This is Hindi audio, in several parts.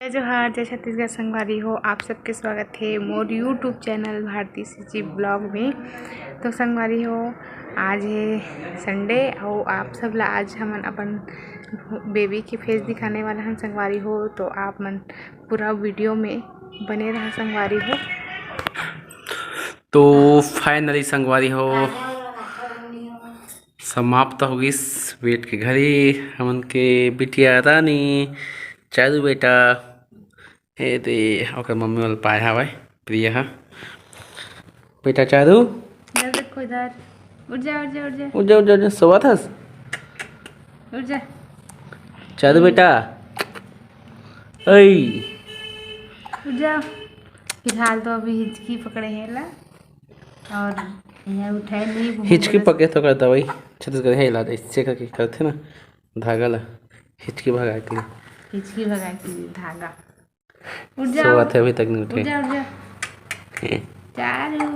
जय जोहार, जय छत्तीसगढ़ संगवारी हो। आप सबके स्वागत है मोर यूट्यूब चैनल भारती सिची ब्लॉग में। तो संगवारी हो, आज है संडे और आप सब ला आज हमन अपन बेबी के फेस दिखाने वाला हैं संगवारी हो। तो आप मन पूरा वीडियो में बने रहा संगवारी हो। तो फाइनली संगवारी हो समाप्त हो गई वेट के घड़ी हमन के बिटिया रानी चारू बेटा हे दे ओकर मम्मी वाला पाए हवे प्रिया बेटा चारू इधर देखो, इधर उठ जा उठ जा उठ जा उठ जा उठ जा सोवा थस उठ जा चारू बेटा ऐ उठ जा। फिलहाल तो अभी हिचकी पकड़े है ला और यहाँ उठाए नहीं। हिचकी पके तो करता भाई छत्तीसगढ़ है ला इससे करके करते ना धागा ला हिचकी भगा के हिचकी भगा के धागा। उठ जा, सोवा थे अभी तक नहीं उठे। उठ जा उठ जा चारू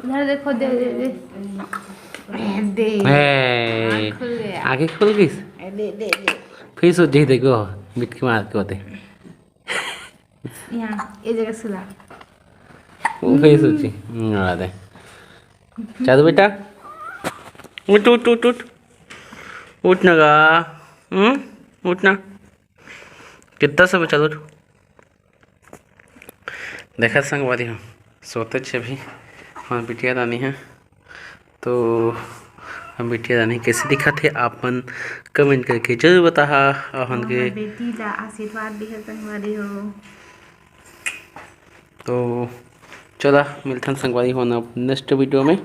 उधर देखो, दे दे दे दे ए खुल गया, आगे खुल गई दे दे दे फिर सोच जी देखो बिटकी मार के होते यहाँ ये जगह सुला। वो फिर सोची आ दे चारू बेटा उठ उठ उठ उठ उठ ना गा उठ ना कितना सब चलो देखा संगवारी हो सोते छे भी हम बिटिया रानी है। तो हम बिटिया रानी कैसे दिखा थे आप मन कमेंट करके जरूर बता हम के बेटी ला आशीर्वाद दिहे संगवारी हो। तो चला मिलते हैं संगवारी हो ना नेक्स्ट वीडियो में।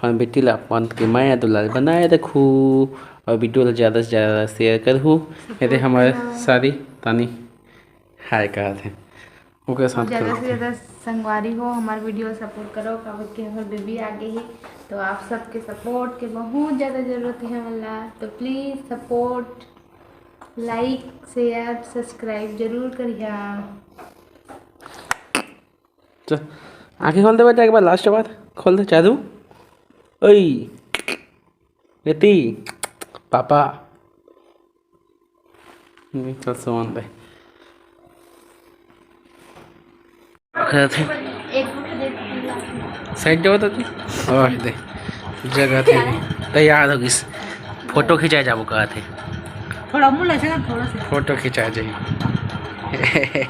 हम बेटी ला अपन के माया दुलार बनाए रखूँ और वीडियो ला ज़्यादा से ज़्यादा शेयर करूँ। यदि हमारे सारी तानी हाय कहा थे ओके साथ ज़्यादा से ज़्यादा संगवारी हो हमारे वीडियो सपोर्ट करो। काबर के हमारे बेबी आगे है तो आप सबके सपोर्ट के बहुत ज़्यादा ज़रूरत है मला। तो please support, like, share, subscribe जरूर करिए। चल आँखें खोल दे बेटा एक बार लास्ट बार खोल दे चारू ओई बेटी पापा चल सोन दे साइड जाओ तो और दे जगह थे तैयार हो गई फोटो खिंचाए जाबो कहा थे थोड़ा मुँह लगे, थोड़ा सा फोटो खिंचाए जाइए